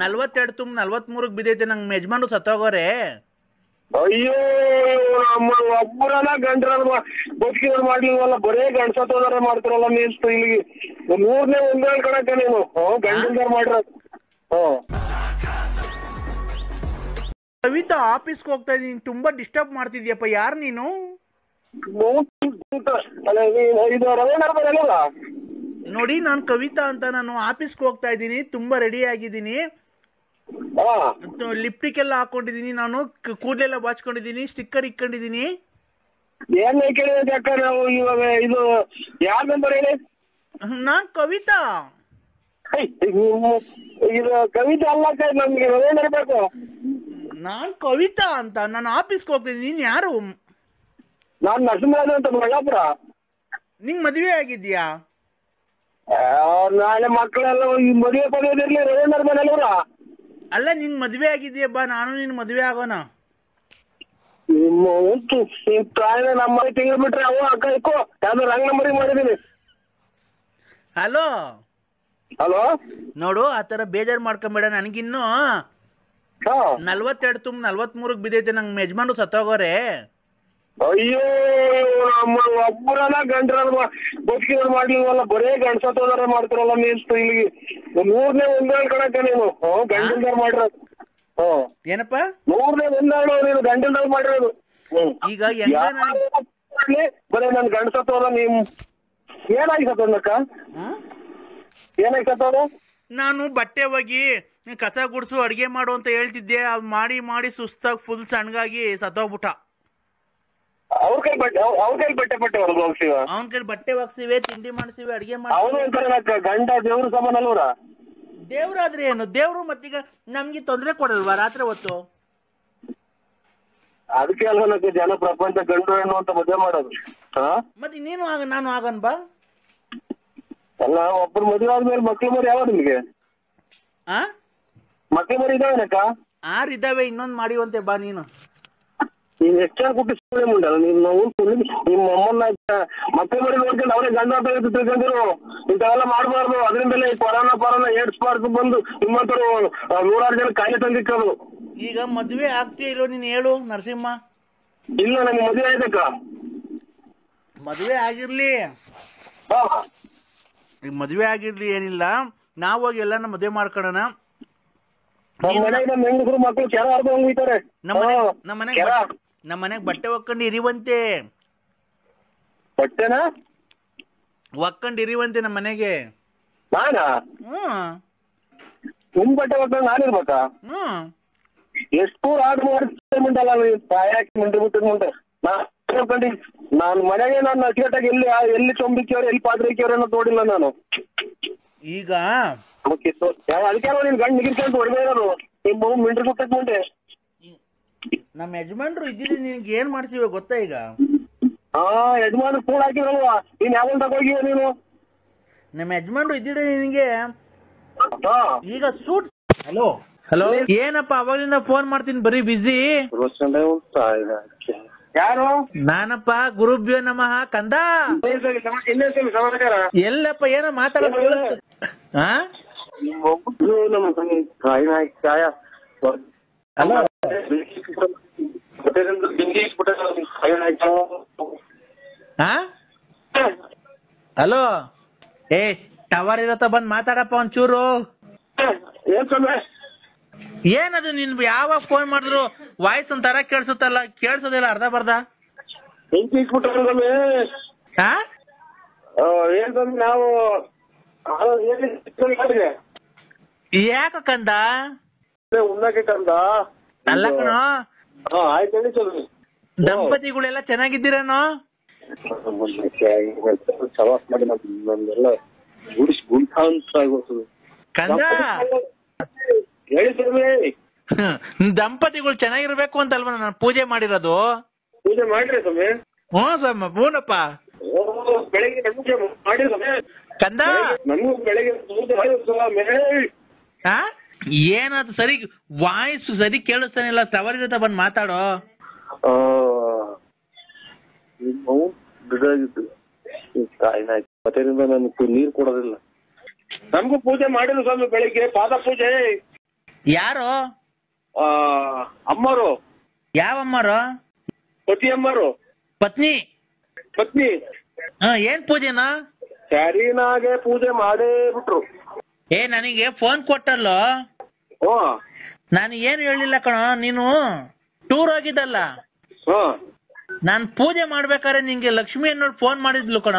42 ತುಂಬ 43ಕ್ಕೆ ಬಿದ್ದೈತೆ. ನಂಗೆ ಯಜಮಾನ್ರು ಸತ್ತೋಗೋರೆ. ಅಯ್ಯೋ ನಮ್ಮ ಒಬ್ಬರಲ್ಲ ಗಂಡ್ರಲ್ಲ ಬದುಕಿದ್ರು ಮಾಡ್ಲಿಲ್ವಲ್ಲ, ಬರೇ ಗಂಡ್ಸತ್ತೋದಾರ ಮಾಡ್ತಾರಲ್ಲ ಮೀನ್ಸ್ ಇಲ್ಲಿ 100ನೇ ಒಂದೇ ಕಣಕ್ಕ ನೀನು ಗಂಡಿಂದಾರ ಮಾಡಿರೋದು. ಕವಿತಾ, ಆಫೀಸ್ಗೆ ಹೋಗ್ತಾ ಇದೀನಿ, ತುಂಬಾ ಡಿಸ್ಟರ್ಬ್ ಮಾಡ್ತಿದ್ಯಪ್ಪ. ಯಾರು ನೀನು? ಇದು ರವೀಂದ್ರ ನೋಡಿ, ನಾನು ಕವಿತಾ ಅಂತ. ನಾನು ಆಫೀಸ್ಗೆ ಹೋಗ್ತಾ ಇದ್ದೀನಿ, ತುಂಬಾ ರೆಡಿ ಆಗಿದ್ದೀನಿ, ಲಿಪ್ಟಿಕ್ ಎಲ್ಲ ಹಾಕೊಂಡಿದೀನಿ, ನಾನು ಕೂದಲೆಲ್ಲ ಬಾಚ್ಕೊಂಡಿದೀನಿ, ಸ್ಟಿಕ್ಕರ್ ಇಕ್ಕೊಂಡಿದೀನಿ. ಏನ್ ಕೇಳಿದ್ರೆ ಅಕ್ಕ, ನಾವು ಇವಾಗ ಇದು ಯಾರ ನಂಬರ್ ಹೇಳಿ? ನಾನ್ ಕವಿತಾ. ಇದು ಕವಿತಾ ಅಲ್ಲ, ನಮ್ಗೆ ರವೀಂದ್ರ ಬೇಕು. ನಾನ್ ಕವಿತಾ ಅಂತ. ನಾನು ಆಫೀಸ್ಗೆ ಹೋಗ್ತಿದ್ದೀನಿ. ನೀನ್ ಯಾರು? ನಾನ್ ನರಸಿಂಹರಾಜು ಅಂತ, ಬಳ್ಳಾಪುರ. ನಿಂಗ್ ಮದ್ವೆ ಆಗಿದ್ಯಾ? ನಾಳೆ ಮಕ್ಕಳೆಲ್ಲ ಮದುವೆ ಪಡೆಯೋದಿರ್ಲಿ, ರವೀಂದ್ರ ಮನೆಯಲ್ವರ. ಅಲ್ಲ, ನಿನ್ ಮದ್ವೆ ಆಗಿದ್ಯಾ? ಬಾ, ನಾನು ನಿನ್ ಮದ್ವೆ ಆಗೋಣ. ನಮ್ಮ ತಿಂಗಳು ಬಿಟ್ರೆ ಅವ ಅಕ್ಕ ಇಕ್ಕೋ, ಯಾವ್ದು ರಾಂಗ್ ನಂಬರಿಗೆ ಮಾಡಿದೀನಿ. ಹಲೋ ಹಲೋ, ನೋಡು, ಆತರ ಬೇಜಾರು ಮಾಡ್ಕೊಂಬೇಡ. ನನಗಿನ್ನು 42 ತುಂಬ 43ಕ್ಕೆ ಬಿದ್ದೈತೆ. ನಂಗೆ ಯಜಮಾನ್ರು ಸತ್ತೋಗೋರೆ. ಅಯ್ಯೋ ನಮ್ಮ ಒಬ್ಬರಲ್ಲ ಗಂಡ್ರಲ್ಲ ಬದುಕಿದ್ರು ಮಾಡ್ಲಿಲ್ವಲ್ಲ, ಬರೇ ಗಂಡ್ಸತ್ತೋದಾರ ಮಾಡ್ತಾರಲ್ಲ ಮೀನ್ಸ್ ಇಲ್ಲಿ 100ನೇ ಒಂದೇ ಕಣಕ್ಕ ನೀನು ಗಂಡಿಂದಾರ ಮಾಡಿರೋದು. ಏನಪ್ಪ? 100ನೇ ಒಂದಾಳು ನೀನು ಗಂಡಿಂದಾರ ಮಾಡಿರೋದು. ಈಗ ಬರೇ ನನ್ ಗಂಡ್ಸತ್ತೋದ. ನೀನ್ ಏನಾಗಿ ಸತ್ತೋದಕ್ಕ? ಏನಾಗಿ ಸತ್ತೋದ? ನಾನು ಬಟ್ಟೆ ಒಗಿ, ಕಸ ಗುಡ್ಸು, ಅಡಿಗೆ ಮಾಡು ಅಂತ ಹೇಳ್ತಿದ್ದೆ. ಅದು ಮಾಡಿ ಮಾಡಿ ಸುಸ್ತಾಗಿ ಫುಲ್ ಸಣ್ಣಗಾಗಿ ಸತ್ತೋಗ್ಬಿಟ್ಟ. ಅವ್ರ ಕೈ ಬಟ್ಟೆ ಹೊರಗೋಗ್ಸಿವ, ಅವನ ಕೈ ಬಟ್ಟೆ ಒಗ್ಸಿವೆ, ತಿಂಡಿ ಮಾಡಿಸಿವೆ, ಅಡಿಗೆ ಮಾಡಿ. ಅವನು ಅಂತಾರೆ ಗಂಡ ದೇವ್ರ ಸಮಾನ ಅಲ್ವರ. ದೇವ್ರಾದ್ರೆ ಏನು? ದೇವ್ರು ಮತ್ತೀಗ ನಮ್ಗೆ ತೊಂದರೆ ಕೊಡಲ್ವಾ ರಾತ್ರಿ ಹೊತ್ತು? ಅದಕ್ಕೆ ಅಲ್ವನಕ್ಕೆ ಜನ ಪ್ರಪಂಚ ಗಂಡು ಹೆಣ್ಣು ಅಂತ ಮದುವೆ ಮಾಡೋದು. ಮತ್ತೆ ನೀನು ನಾನು ಆಗನ್ ಬಾ. ಅಲ್ಲ, ಒಬ್ಬರು ಮದುವೆ ಆದ್ಮೇಲೆ ಮಕ್ಳು ಮರಿ ಯಾವ ನಿಮ್ಗೆ? ಮಕ್ಳು ಮರಿ ಇದಾವೇನಕ್ಕ? 6 ಇದಾವೆ, ಇನ್ನೊಂದು ಮಾಡಿವಂತೆ. ಬಾ ನೀನು. ನೀನ್ ಎಷ್ಟು ಜನ ಕುಟ್ಟಿ ಸುಳ್ಳೆ ಮುಂಡಲ್ಲ ನೀನು. ನಿಮ್ಮ ಅಮ್ಮನ್ನ ಮಕ್ಳು ಮರಿ ನೋಡ್ಕೊಂಡು ಅವರೇ ಗಂಡ ಅಂತ ತಿಳ್ಕೊಂಡಿರು. ಇಂಥವೆಲ್ಲ ಮಾಡಬಾರ್ದು. ಅದರಿಂದಲೇ ಕೊರೋನಾ ಏಡ್ಸ್ ಪಾರ್ಕ್ ಬಂದು ನಿಮ್ಮಂತರು 100 ಜನ ಕಾಯಿಲೆ ತಂದಿಕ್ಕದು. ಈಗ ಮದ್ವೆ ಆಗ್ತೀಯ ಇಲ್ಲೋ ನೀನ್ ಹೇಳು ನರಸಿಂಹ? ಇಲ್ಲ, ನಮ್ಗೆ ಮದುವೆ ಆಯ್ತಕ್ಕ. ಮದ್ವೆ ಆಗಿರ್ಲಿ, ಈಗ ಮದ್ವೆ ಆಗಿರ್ಲಿ, ಏನಿಲ್ಲ. ನಾವ್ ಹೋಗಿ ಎಲ್ಲಾನ ಮದ್ವೆ ಮಾಡ್ಕೊಳ್ಳೋಣ. ಹೆಂಗಸರು ಮಕ್ಕಳು ಕೆರ ಅರ್ಧ ಹೋಗ್ತಾರೆ. ನಮ್ಮ ಮನೆಗ್ ಬಟ್ಟೆ ಒಕ್ಕೊಂಡು ಇರಿವಂತೆ. ಬಟ್ಟೆನಾ ಒಕ್ಕೊಂಡು ಇರಿವಂತೆ ನಮ್ಮ ಮನೆಗೆ. ನಾನಾ? ನಿಮ್ ಬಟ್ಟೆ ಒಕ್ಕೊಂಡು ನಾನಿರ್ಬೇಕಾ? ಎಷ್ಟು ಆರ್ಡರ್ ಮಾಡಿಲ್ಲ ಮುಂದೆ ನಾನು ಮನೆಗೆ ನಾನು ಅಚ್ಚುಕಟ್ಟಾಗಿ ಎಲ್ಲಿ ಚೊಂಬಿಕ್ಕಿಯವ್ರು ಎಲ್ಲಿ ಪಾತ್ರಿಕ್ಕಿಯವ್ರು ಅನ್ನೋದು ನೋಡಿಲ್ಲ ನಾನು. ಈಗ ಅದಕ್ಕೆ ನೀನ್ ಗಂಡು ನಿಗಿರ್ಕೊಂಡು ಹೊಡೆದೇ ಇರೋದು ನಿಮ್ಮ ಮಿಂಟ್ರಿ ಸುತ್ತಕ್ ಮುಂದೆ. ನಮ್ಮ ಯಜಮಾನ್ರು ಇದ್ದಿದ್ರೆ ನಿನ್ಗೆ ಏನ್ ಮಾಡ್ತೀವ ಗೊತ್ತಾ? ಈಗ ಯಜಮಾನ್ ಕೂಡ ಹಾಕಿರಲ್ವಾ? ನೀನ್ ಯಾವಾಗ ತಗೋಗಿವ ನೀನು? ನಮ್ಮ ಯಜಮಾನ್ರು ಇದ್ದಿದ್ರೆ ನಿನಗೆ ಈಗ ಸೂಟ್. ಹಲೋ ಹಲೋ, ಏನಪ್ಪ ಅವಾಗಿಂದ ಫೋನ್ ಮಾಡ್ತೀನಿ, ಬರೀ ಬಿಸಿ. ಯಾರು? ನಾನಪ್ಪ, ಗುರುಭ್ಯೋ ನಮಃ. ಕಂದ ಎಲ್ಲಪ್ಪ? ಏನೋ ಮಾತಾಡೋದು. ಹಲೋ, ಟವರ್ ಇರತ್ತ, ಬಂದ್ ಮಾತಾಡಪ್ಪ ಒಂಚೂರು. ಏನದು ನಿನ್ ಯಾವಾಗ ಫೋನ್ ಮಾಡಿದ್ರು ವಾಯ್ಸ್ ಒಂಥರ ಕೇಳಿಸುತ್ತಲ್ಲ? ಕೇಳಿಸೋದಿಲ್ಲ ಅರ್ಧ ಬರ್ಧ. ನಾವು ಯಾಕ ಕಂದ? ಕಂದ ಅಲ್ಲ ಕಣೋ, ಆಯ್ತು. ದಂಪತಿಗಳೆಲ್ಲ ಚೆನ್ನಾಗಿದ್ದೀರೇನೋ? ಕಂದ, ದಂಪತಿಗಳು ಚೆನ್ನಾಗಿರ್ಬೇಕು ಅಂತ ಅಲ್ವಾ ನಾನು ಪೂಜೆ ಮಾಡಿರೋದು? ಪೂಜೆ ಮಾಡ್ರಿ ಸ್ವಾಮಿ. ಸ್ವಾಮಿ, ಹೂನಪ್ಪ. ಬೆಳಿಗ್ಗೆ ಮಾಡಿ ಕಂದ, ನನಗೂ ಬೆಳಿಗ್ಗೆ ಏನದು ಸರಿ ವಾಯ್ಸ್ ಸರಿ ಕೇಳಿಸ್ತಾನಿಲ್ಲ. ಟವರ್ ಜೊತೆ ಬಂದು ಮಾತಾಡೋ. ಮತ್ತೆರಿಂದ ನನಗೆ ನೀರು ಕೊಡೋದಿಲ್ಲ. ನಮಗೂ ಪೂಜೆ ಮಾಡಿಲ್ಲ ಸ್ವಾಮಿ, ಬೆಳಿಗ್ಗೆ ಪಾದ ಪೂಜೆ. ಯಾರು? ಅಮ್ಮರು. ಯಾವ ಅಮ್ಮರು? ಪತಿ ಅಮ್ಮರು. ಪತ್ನಿ. ಪತ್ನಿ. ಏನ್ ಪೂಜೆನಾ? ಸ್ಯಾರಿನಾಗೆ ಪೂಜೆ ಮಾಡೇ ಬಿಟ್ರು. ನನಗೆ ಫೋನ್ ಕೊಟ್ಟಲ್ಲೋ, ನಾನು ಏನು ಹೇಳಿಲ್ಲ ಕಣ. ನೀನು ಟೂರ್ ಹೋಗಿದ್ದಲ್ಲ, ನಾನು ಪೂಜೆ ಮಾಡ್ಬೇಕಾದ್ರೆ ನಿಂಗೆ ಲಕ್ಷ್ಮಿ ಅನ್ನೋರು ಫೋನ್ ಮಾಡಿದ್ಲು ಕಣ.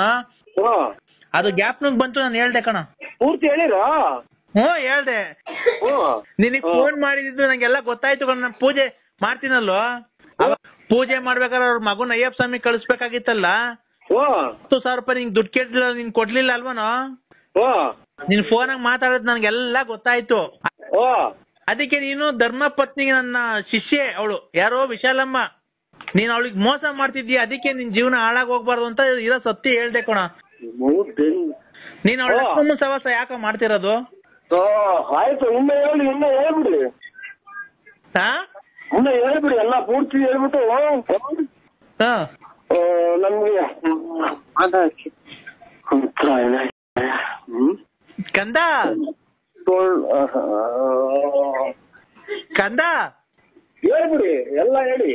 ಅದು ಗ್ಯಾಪ್ನಾಗ ಬಂತು, ನಾನು ಹೇಳ್ದೆ ಕಣ. ಪೂರ್ತಿ ಹೇಳಿರ? ಹೇಳ್ದೆ. ನಿನಗೆ ಫೋನ್ ಮಾಡಿದ್ದು ನಂಗೆಲ್ಲ ಗೊತ್ತಾಯ್ತು ಕಣ. ನಾನು ಪೂಜೆ ಮಾಡ್ತೀನಲ್ಲೋ, ಪೂಜೆ ಮಾಡ್ಬೇಕಾದ್ರೆ ಅವ್ರ ಮಗುನ ಅಯ್ಯಪ್ಪ ಸ್ವಾಮಿ ಕಳಿಸ್ಬೇಕಾಗಿತ್ತಲ್ಲ, 10,000 ರೂಪಾಯಿ ನಿಂಗೆ ದುಡ್ಡು ಕೇಳಿಲ್ಲ, ನೀನ್ ಕೊಡ್ಲಿಲ್ಲ ಅಲ್ವನೋ? ನಿನ್ ಫೋನಾಗ ಮಾತಾಡೋದು ನನ್ಗೆಲ್ಲ ಗೊತ್ತಾಯ್ತು. ಅದಕ್ಕೆ ನೀನು ಧರ್ಮಪತ್ನಿಗೆ ನನ್ನ ಶಿಷ್ಯೆ ಅವಳು, ಯಾರೋ ವಿಶಾಲಮ್ಮ, ನೀನ್ ಅವಳಿಗೆ ಮೋಸ ಮಾಡ್ತಿದ್ದೀಯ, ಅದಕ್ಕೆ ನಿನ್ ಜೀವನ ಹಾಳಾಗಿ ಹೋಗ್ಬಾರ್ದು ಅಂತ ಇರೋ ಸತ್ಯ ಹೇಳ್ದೆ ಕಣ. ನೀನ್ ಅವಳ ಲಕ್ಷ್ಮಮ್ಮ ಸವಾಸ ಯಾಕ ಮಾಡ್ತಿರೋದು? ಆಯ್ತು, ಇನ್ನ ಹೇಳ್ಬಿಡಿ. ಇನ್ನ ಹೇಳ್ಬಿಡಿ, ಎಲ್ಲ ಪೂರ್ತಿ ಹೇಳ್ಬಿಟ್ಟು ನಮ್ಗೆ ಕಂದ ಕಂದ ಹೇಳ್ಬಿಡಿ, ಎಲ್ಲ ಹೇಳಿ.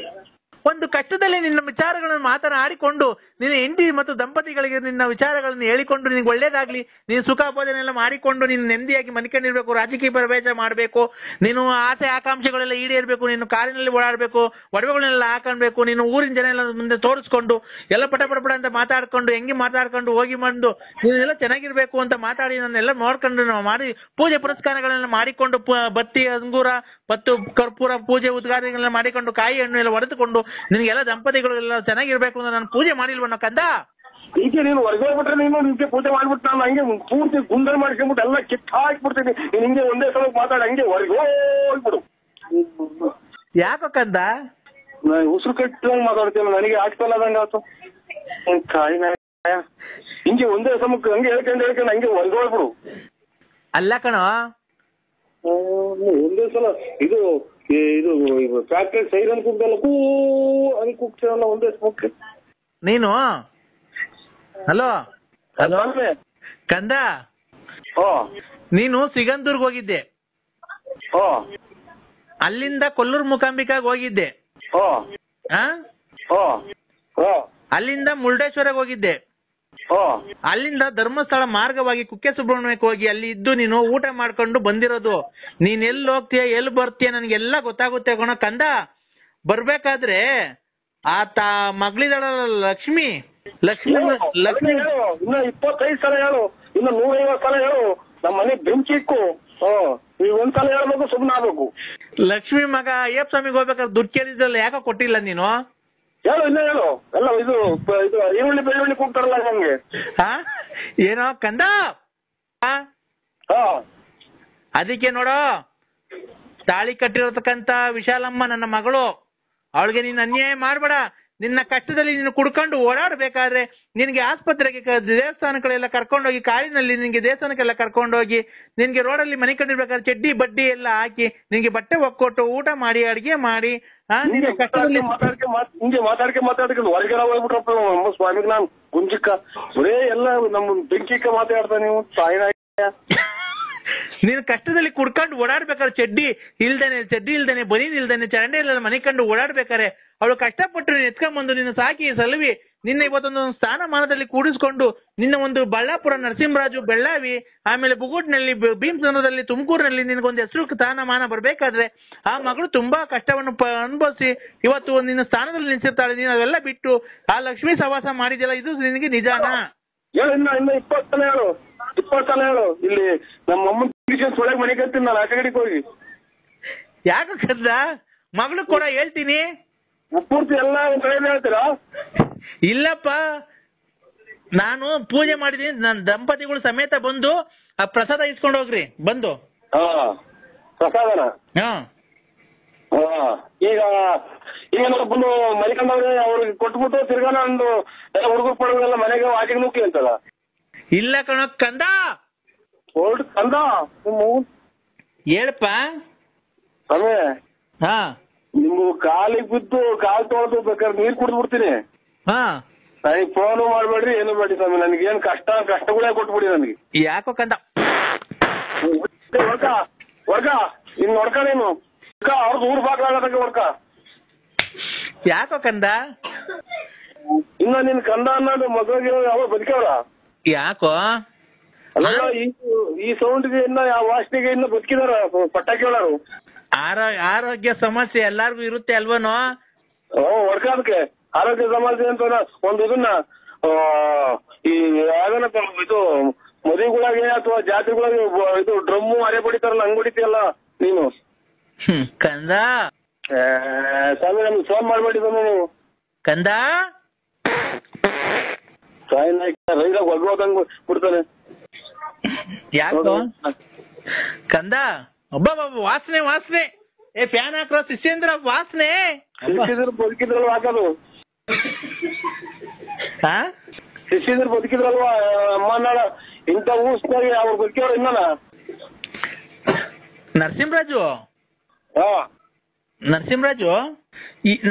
ಒಂದು ಕಷ್ಟದಲ್ಲಿ ನಿನ್ನ ವಿಚಾರಗಳನ್ನು ಮಾತನಾಡಿಕೊಂಡು, ನಿನ್ನ ಹೆಂಡತಿ ಮತ್ತು ದಂಪತಿಗಳಿಗೆ ನಿನ್ನ ವಿಚಾರಗಳನ್ನು ಹೇಳಿಕೊಂಡು, ನಿನಗೆ ಒಳ್ಳೇದಾಗ್ಲಿ, ನೀನು ಸುಖ ಭೋಜನೆಲ್ಲ ಮಾಡಿಕೊಂಡು ನೀನು ನೆಮ್ಮದಿಯಾಗಿ ಮನಿಕೊಂಡಿರ್ಬೇಕು, ರಾಜಕೀಯ ಪ್ರವೇಶ ಮಾಡಬೇಕು, ನೀನು ಆಸೆ ಆಕಾಂಕ್ಷೆಗಳೆಲ್ಲ ಈಡೇರಬೇಕು, ನೀನು ಕಾರಿನಲ್ಲಿ ಓಡಾಡಬೇಕು, ಒಡವೆಗಳನ್ನೆಲ್ಲ ಹಾಕೊಳ್ಬೇಕು, ನೀನು ಊರಿನ ಜನ ಎಲ್ಲ ಮುಂದೆ ತೋರಿಸ್ಕೊಂಡು ಎಲ್ಲ ಪಟ ಅಂತ ಮಾತಾಡ್ಕೊಂಡು, ಹೆಂಗೆ ಮಾತಾಡ್ಕೊಂಡು ಹೋಗಿ ಬಂದು ನೀನೆಲ್ಲ ಚೆನ್ನಾಗಿರ್ಬೇಕು ಅಂತ ಮಾತಾಡಿ ನನ್ನೆಲ್ಲ ನೋಡ್ಕೊಂಡು ನಾವು ಮಾಡಿ ಪೂಜೆ ಪುರಸ್ಕಾರಗಳನ್ನೆಲ್ಲ ಮಾಡಿಕೊಂಡು, ಬತ್ತಿ ಅಂಗೂರ ಮತ್ತು ಕರ್ಪೂರ ಪೂಜೆ ಉದ್ಘಾಟನೆಗಳನ್ನ ಮಾಡಿಕೊಂಡು, ಕಾಯಿ ಹಣ್ಣು ಎಲ್ಲ ಹೊಡೆದುಕೊಂಡು, ನಿನಗೆಲ್ಲ ದಂಪತಿಗಳೆಲ್ಲ ಚೆನ್ನಾಗಿರ್ಬೇಕು ಅಂತ ನಾನು ಪೂಜೆ ಮಾಡಿಲ್ವಣ್ಣ ಕಂದ? ಈಗ ನೀನು ಹೊರಗೆ ಹೋಗ್ಬಿಟ್ರೆ ನೀನು ನಿಮ್ಗೆ ಪೂಜೆ ಮಾಡ್ಬಿಟ್ಟು ನಾನು ಹಂಗೆ ಪೂರ್ತಿ ಗುಂಡಲ್ ಮಾಡ್ಕೊಂಡ್ಬಿಟ್ಟು ಎಲ್ಲ ಕಿತ್ತು ಹಾಕ್ಬಿಡ್ತೀನಿ. ನೀನು ಹಿಂಗೆ ಒಂದೇ ಸಲ ಮಾತಾಡಿ ಹಂಗೆ ಹೊರಗೆ ಹೋಗ್ಬಿಡು. ಯಾಕೋ ಕಂದ? ನಾನು ಉಸಿರು ಕಟ್ಟಂಗೆ ಮಾತಾಡ್ತೀನಿ, ನನಗೆ ಆಗ್ತಲ್ಲ ಅದಂಗೆ ಆಯ್ತು. ಹಿಂಗೆ ಒಂದೇ ಸಮಕ್ಕೆ ಹಂಗೆ ಹೇಳ್ಕೊಂಡು ಹಂಗೆ ಹೊರಗೆ ಹೋಗ್ಬಿಡು. ಅಲ್ಲ ಕಣೋ, ಒಂದೇ ಸಲ ಇದು ಫ್ಯಾಕ್ಟ್ರಿ ಸೈರನ್ ಕೂಗ್ದಲ್ಲ, ಹಂಗೆ ಕೂಗ್ತೀರಲ್ಲ ಒಂದೇ ಸಮಕ್ಕೆ ನೀನು. ಹಲೋ ಕಂದ, ನೀನು ಸಿಗಂದೂರ್ಗ್ ಹೋಗಿದ್ದೆ, ಅಲ್ಲಿಂದ ಕೊಲ್ಲೂರು ಮೂಕಾಂಬಿಕಾಗ್ ಹೋಗಿದ್ದೆ, ಅಲ್ಲಿಂದ ಮುರುಡೇಶ್ವರಕ್ಕೆ ಹೋಗಿದ್ದೆ, ಅಲ್ಲಿಂದ ಧರ್ಮಸ್ಥಳ ಮಾರ್ಗವಾಗಿ ಕುಕ್ಕೆ ಸುಬ್ರಹ್ಮಣ್ಯಕ್ಕೆ ಹೋಗಿ ಅಲ್ಲಿ ಇದ್ದು ನೀನು ಊಟ ಮಾಡ್ಕೊಂಡು ಬಂದಿರೋದು. ನೀನ್ ಎಲ್ಲಿ ಹೋಗ್ತೀಯ ಎಲ್ಲಿ ಬರ್ತೀಯ ನನಗೆಲ್ಲ ಗೊತ್ತಾಗುತ್ತೆ ಕಣ ಕಂದ. ಬರ್ಬೇಕಾದ್ರೆ ಆತ ಮಗಳಿದಾಳಲ್ಲ ಲಕ್ಷ್ಮಿ, ಲಕ್ಷ್ಮಿ ಇನ್ನ 25 ಸಲ ಹೇಳು, ಇನ್ನು 150 ಸಲ ಹೇಳು, ನಮ್ಮ ಮನೆ ಬೆಂಕಿ ಇಕ್ಕು. ಈಗ ಒಂದ್ಸಲ ಹೇಳ್ಬೇಕು, ಸುಮ್ಮನೆ ಆಗ್ಬೇಕು. ಲಕ್ಷ್ಮಿ ಮಗ ಅಯ್ಯಪ್ಪ ಸ್ವಾಮಿಗೆ ಹೋಗ್ಬೇಕಾದ್ರೆ ದುಡ್ಡು ಕೇಳಿದ್ರಲ್ಲ, ಯಾಕೆ ಕೊಟ್ಟಿಲ್ಲ ನೀನು? ಹೇಳು, ಇನ್ನ ಹೇಳು. ಎಲ್ಲ ಇದು ಈರುಳ್ಳಿ ಬೆಳ್ಳುಳ್ಳಿ ಕೂಗ್ತಾರಲ್ಲ ಹಂಗೆ. ಏನೋ ಕಂದ, ಅದಕ್ಕೆ ನೋಡೋ, ತಾಳಿ ಕಟ್ಟಿರತಕ್ಕಂತ ವಿಶಾಲಮ್ಮ ನನ್ನ ಮಗಳು, ಅವಳಿಗೆ ನೀನು ಅನ್ಯಾಯ ಮಾಡ್ಬೇಡ. ನಿನ್ನ ಕಷ್ಟದಲ್ಲಿ ನೀನು ಕುಡ್ಕೊಂಡು ಓಡಾಡಬೇಕಾದ್ರೆ ನಿನಗೆ ಆಸ್ಪತ್ರೆಗೆ ದೇವಸ್ಥಾನಗಳೆಲ್ಲ ಕರ್ಕೊಂಡೋಗಿ, ಕಾರಿನಲ್ಲಿ ನಿನಗೆ ದೇವಸ್ಥಾನಕ್ಕೆಲ್ಲ ಕರ್ಕೊಂಡೋಗಿ, ನಿನಗೆ ರೋಡಲ್ಲಿ ಮನೆ ಕಂಡಿರ್ಬೇಕಾದ್ರೆ ಚಡ್ಡಿ ಬಡ್ಡಿ ಎಲ್ಲ ಹಾಕಿ ನಿನಗೆ ಬಟ್ಟೆ ಒಕ್ಕೊಟ್ಟು ಊಟ ಮಾಡಿ ಅಡಿಗೆ ಮಾಡಿ ನಿನ್ನ ಕಷ್ಟದಲ್ಲಿ ಹಿಂಗೆ ಮಾತಾಡ್ಕೊಂಡು ಹೊರಗಡೆ ಹೋಗ್ಬಿಟ್ರಪ್ಪ ನಮ್ಮ ಸ್ವಾಮಿಗೆ. ನಾನು ಗುಂಜಿಕ್ಕ ಬರೇ ಎಲ್ಲ ನಮ್ಮ ಬೆಂಕಿಕ್ಕ ಮಾತಾಡ್ತಾ ನೀವು ಸಾಯಿನ. ನೀನು ಕಷ್ಟದಲ್ಲಿ ಕುಡ್ಕೊಂಡು ಓಡಾಡ್ಬೇಕಾದ್ರೆ ಚಡ್ಡಿ ಇಲ್ದೇನೆ ಬನೀನ್ ಇಲ್ದೇನೆ ಚರಂಡಿ ಇಲ್ಲ ಮನೆ ಕಂಡು ಓಡಾಡ್ಬೇಕಾರೆ ಅವಳು ಕಷ್ಟಪಟ್ಟು ನೀನು ಎತ್ಕೊಂಡ್ಬಂದು ನಿನ್ನ ಸಾಕಿ ಸಲುವಿ ನಿನ್ನ ಇವತ್ತೊಂದು ಸ್ಥಾನಮಾನದಲ್ಲಿ ಕೂಡಿಸ್ಕೊಂಡು ನಿನ್ನ ಒಂದು ಬಳ್ಳಾಪುರ, ನರಸಿಂಹರಾಜು, ಬೆಳ್ಳಾವಿ, ಆಮೇಲೆ ಬುಗುಟ್ನಲ್ಲಿ, ಭೀಮಸಂದ್ರದಲ್ಲಿ, ತುಮಕೂರಿನಲ್ಲಿ ನಿನಗೊಂದು ಹೆಸರು ಸ್ಥಾನಮಾನ ಬರ್ಬೇಕಾದ್ರೆ ಆ ಮಗಳು ತುಂಬಾ ಕಷ್ಟವನ್ನು ಅನುಭವಿಸಿ ಇವತ್ತು ನಿನ್ನ ಸ್ಥಾನದಲ್ಲಿ ನಿಲ್ಸಿರ್ತಾಳೆ. ನೀನು ಅವೆಲ್ಲ ಬಿಟ್ಟು ಆ ಲಕ್ಷ್ಮೀ ಸವಾಸ ಮಾಡಿದ್ಯಲ್ಲ, ಇದು ನಿನಗೆ ನಿಜಾನಾ? ಹೇಳು, ಇನ್ನ 20 ಸಲ ಹೇಳು, 20 ಸಲ ಹೇಳು. ಇಲ್ಲಿ ನಮ್ಮ ಅಮ್ಮನ ಸೊಳಗೆ ಮನೆ ಕತ್ತೀನಿ ನಾನು, ಆಚೆ ಕಡೆಗೆ ಹೋಗಿ. ಯಾಕೆ ಕದ್ದ ಮಗಳು ಕೂಡ ಹೇಳ್ತೀನಿ, ಪೂರ್ತಿ ಎಲ್ಲ ಕಡೆ ಹೇಳ್ತೀರಾ? ಇಲ್ಲಪ್ಪ, ನಾನು ಪೂಜೆ ಮಾಡಿದೀನಿ, ನನ್ನ ದಂಪತಿಗಳು ಸಮೇತ ಬಂದು ಆ ಪ್ರಸಾದ ಇಸ್ಕೊಂಡು ಹೋಗ್ರಿ ಬಂದು. ಪ್ರಸಾದನ? ಈಗ ನಾವು ಬಂದು ಮರಿಕೊಂಡವ್ರೆ ಅವ್ರಿಗೆ ಕೊಟ್ಬಿಟ್ಟು ತಿರ್ಗಾನ ಒಂದು ಹುಡುಗರು ಪಡುವೆಲ್ಲ ಮನೆಗೆ ಆಚೆಗೆ ನುಗ್ಗಿ ಅಂತಲ್ಲ. ಇಲ್ಲ ಕಣ ಕಂದ, ಕಂದ ಹೇಳಪ್ಪ. ನಿಮ್ಗೆ ಕಾಲಿಗೆ ಬಿದ್ದು ಕಾಲು ತೊಳೆದು ಬೇಕಾದ್ರೆ ನೀರು ಕುಡಿದ್ಬಿಡ್ತೀನಿ. ನನಗೆ ಫೋನು ಮಾಡ್ಬೇಡ್ರಿ, ಏನು ಬೇಡಿ ಸ್ವಾಮಿ, ನನಗೇನು ಕಷ್ಟಗಳೇ ಕೊಟ್ಬಿಡಿ ನನಗೆ. ಯಾಕೋ ಕಂದ, ಹೊರ್ಗ ಇನ್ ನೋಡ್ಕ ನೀನು ಅವ್ರದ್ದು ಊರ್ ಬಾಗ್ಲಾಗದಂಗೆ ನೋಡ್ಕ. ಯಾಕೋ ಕಂದ? ಇನ್ನ ನಿನ್ ಕಂದ ಅನ್ನೋದು ಮಗಳಿಗೆ ಅವ್ರು ಬದುಕವ್ರ? ಯಾಕೋ? ಅಲ್ಲ ಈ ಸೌಂಡ್ಗೆ ಇನ್ನ ಯಾವ ವಾಸನೆಗೆ ಇನ್ನ ಬದುಕಿದಾರ ಪಟಾಕಿ ಹೇಳೋರು. ಆರೋಗ್ಯ ಸಮಸ್ಯೆ ಎಲ್ಲಾರ್ಗು ಇರುತ್ತೆ ಅಲ್ವನೋ? ಹೊಡ್ಕ ಅದಕ್ಕೆ ಆರೋಗ್ಯ ಸಮಸ್ಯೆ ಅಂತ ಒಂದು ಇದನ್ನ ಈ ಯಾವ್ದನಪ್ಪ ಇದು ಮದುವೆಗಳಾಗೆ ಅಥವಾ ಜಾತ್ರೆಗಳಾಗೆ ಇದು ಡ್ರಮ್ಮು ಅರೆ ಬಡಿತಾರಲ್ಲ ಹಂಗ್ ಹೊಡಿತೀಯಲ್ಲ ನೀನು. ಕಂದ ಸ್ವಾಮಿ ನಮ್ಗೆ ಫೋನ್ ಮಾಡ್ಬೇಡಿ ಸ್ವಾಮಿ ನೀವು. ಕಂದ ರೈಲಾಗ ಒಗ್ಗೋದಂಗ್ ಬಿಡ್ತಾನೆ. ಯಾಕೋ ಕಂದ? ಒಬ್ಬ ವಾಸನೆ ವಾಸನೆ. ಏ ಫ್ಯಾನ್ ಹಾಕ್ರೋ ಶಿಷ್ಯೇಂದ್ರ, ವಾಸನೆ. ಬದುಕಿದ್ರಲ್ವಾ ಹಾಕೋದು? ಶಿಷ್ಯಂದ್ರ ಬದುಕಿದ್ರಲ್ವಾ ಅಮ್ಮ ನಾಳ ಇಂಥ ಊಸ್ನಾಗೆ ಅವ್ರು ಬದುಕಿಯವ್ರು ಇನ್ನನ. ನರಸಿಂಹರಾಜು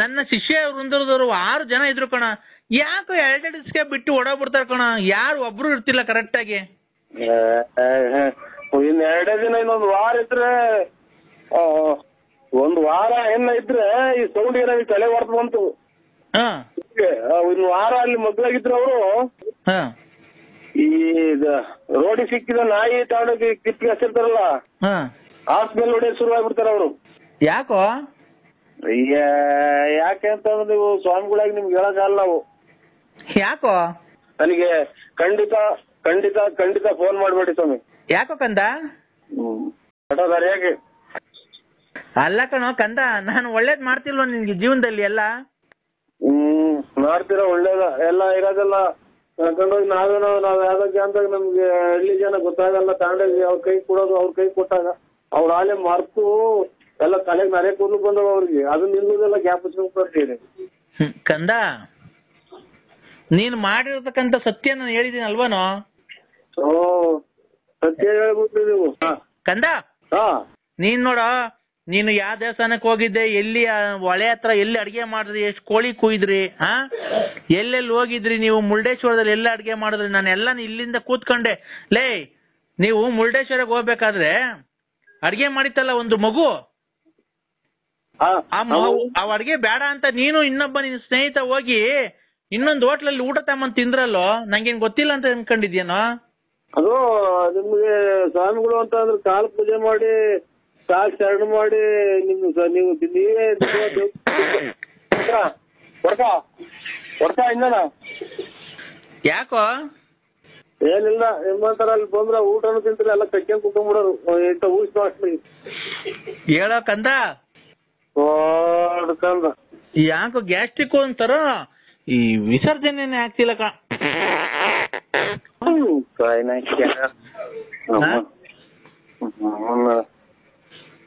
ನನ್ನ ಶಿಷ್ಯ ವೃಂದದವರು 6 ಜನ ಇದ್ರು ಕಣ. ಯಾಕೋ 2 ದಿವಸಕ್ಕೆ ಬಿಟ್ಟು ಓಡೋಗ್ಬಿಡ್ತಾರ ಕಣ. ಯಾರು ಒಬ್ರು ಇರ್ತಿಲ್ಲ ಕರೆಕ್ಟ್ ಆಗಿ. ಇನ್ 2 ದಿನ ಇನ್ನೊಂದು ವಾರ ಇದ್ರೆ ಒಂದು ವಾರ ಏನ ಇದ್ರೆ ಈ ಸೌಂಡ್ ಏನಾಗಿ ತಲೆ ಹೊರತು ಬಂತು. ಇನ್ ವಾರ ಅಲ್ಲಿ ಮಗ್ಳಾಗಿದ್ರು ಅವರು ಈ ರೋಡಿಗೆ ಸಿಕ್ಕಿದ ನಾಯಿ ತಗೊಂಡೋಗಿ ಕಿತ್ಗೆ ಹಸಿರ್ತಾರಲ್ಲ ಆ ಸ್ಮೆಲ್ ಹೊಡೆಯೋದು ಶುರು ಆಗ್ಬಿಡ್ತಾರ ಅವರು. ಯಾಕೋ? ಯಾಕೆ ಅಂತಂದ್ರೆ ನೀವು ಸ್ವಾಮಿಗಳಾಗಿ ನಿಮ್ಗೆ ಹೇಳಕ್ಕಾಗಲ್ಲ ನಾವು. ಯಾಕೋ? ನನಗೆ ಖಂಡಿತ ಖಂಡಿತ ಖಂಡಿತ ಫೋನ್ ಮಾಡ್ಬೇಡಿ ಸ್ವಾಮಿ. ಯಾಕೋ ಕಂದ? ಹೇಗೆ ಅಲ್ಲ ಕಣೋ ಕಂದ, ನಾನು ಒಳ್ಳೇದ್ ಮಾಡ್ತಿಲ್ವ ನಿನ್ಗೆ ಜೀವನದಲ್ಲಿ ಎಲ್ಲ? ಮಾಡ್ತೀರ ಒಳ್ಳೇದ ಎಲ್ಲ ಇರೋದೆಲ್ಲ ಕರ್ಕೊಂಡೋಗಿ ನಾವ್ ಯಾವ್ದಕ್ಕೆ ಅಂತ ನಮ್ಗೆ ಹಳ್ಳಿ ಜನ ಗೊತ್ತಾಗಲ್ಲ. ತಗೊಂಡೋಗಿ ಅವ್ರ ಕೈ ಕೊಡೋದು, ಅವ್ರ ಕೈ ಕೊಟ್ಟಾಗ ಅವ್ರ ಆಲೆ ಮರ್ತು ಎಲ್ಲ ತಲೆಗೆ ನರೆ ಕೂದಲು ಬಂದವ ಅವ್ರಿಗೆ. ಅದನ್ನ ನಿಲ್ಲೋದೆಲ್ಲ ಗ್ಯಾಪ್ ಬರ್ತೀರಿ. ಕಂದ, ನೀನ್ ಮಾಡಿರತಕ್ಕಂತ ಸತ್ಯ ನಾನು ಹೇಳಿದೀನಿ ಅಲ್ವನೋ? ಸತ್ಯ ಹೇಳ್ಬಿಟ್ರಿ ನೀವು ಕಂದ. ನೀನ್ ನೋಡ, ನೀನು ಯಾವ ದೇವಸ್ಥಾನಕ್ಕೆ ಹೋಗಿದ್ದೆ, ಎಲ್ಲಿ ಹೊಳೆ ಹತ್ರ ಎಲ್ಲಿ ಅಡಿಗೆ ಮಾಡಿದ್ರಿ, ಎಷ್ಟು ಕೋಳಿ ಕುಯ್ದ್ರಿ, ಎಲ್ಲೆಲ್ಲಿ ಹೋಗಿದ್ರಿ ನೀವು, ಮುರುಡೇಶ್ವರದಲ್ಲಿ ಎಲ್ಲ ಅಡಿಗೆ ಮಾಡಿದ್ರಿ. ನಾನೆಲ್ಲ ಇಲ್ಲಿಂದ ಕೂತ್ಕೊಂಡೆ. ಲೇ, ನೀವು ಮುರುಡೇಶ್ವರಕ್ಕೆ ಹೋಗ್ಬೇಕಾದ್ರೆ ಅಡಿಗೆ ಮಾಡಿತ್ತಲ್ಲ ಒಂದು ಮಗು, ಆ ಅಡಿಗೆ ಬೇಡ ಅಂತ ನೀನು ಇನ್ನೊಬ್ಬ ನಿನ್ ಸ್ನೇಹಿತ ಹೋಗಿ ಇನ್ನೊಂದು ಹೋಟ್ಲಲ್ಲಿ ಊಟ ತಗೊಂಡ್ ತಿಂದ್ರಲ್ಲೋ, ನಂಗೇನ್ ಗೊತ್ತಿಲ್ಲ ಅಂತ ಅನ್ಕೊಂಡಿದ್ಯೇನೋ? ಅದು ನಿಮ್ಗೆ ಸ್ವಾಮಿಗಳು ಅಂತ ಅಂದ್ರೆ ಕಾಲ ಪೂಜೆ ಮಾಡಿ ಸಾಕ್ ಶರಣ ಮಾಡಿ ನೀವೇ ಇಂದನ. ಯಾಕೋ? ಏನಿಲ್ಲ, ನಿಮ್ಮಂತರ ಅಲ್ಲಿ ಬಂದ್ರ ಊಟನು ತಿಂತಾರೆ, ಎಲ್ಲ ಕಟ್ಕೊಂಡ್ ಕುತ್ಕೊಂಡ್ಬಿಡೋರು ಇಂತ ಊಸ್ ಮಾಡಿ. ಹೇಳೋ ಕಂದ, ಯಾಕೋ ಗ್ಯಾಸ್ಟ್ರಿಕ್ ಅಂತಾರ, ಈ ವಿಸರ್ಜನೆ ಆಗ್ತಿಲ್ಲ ಕ.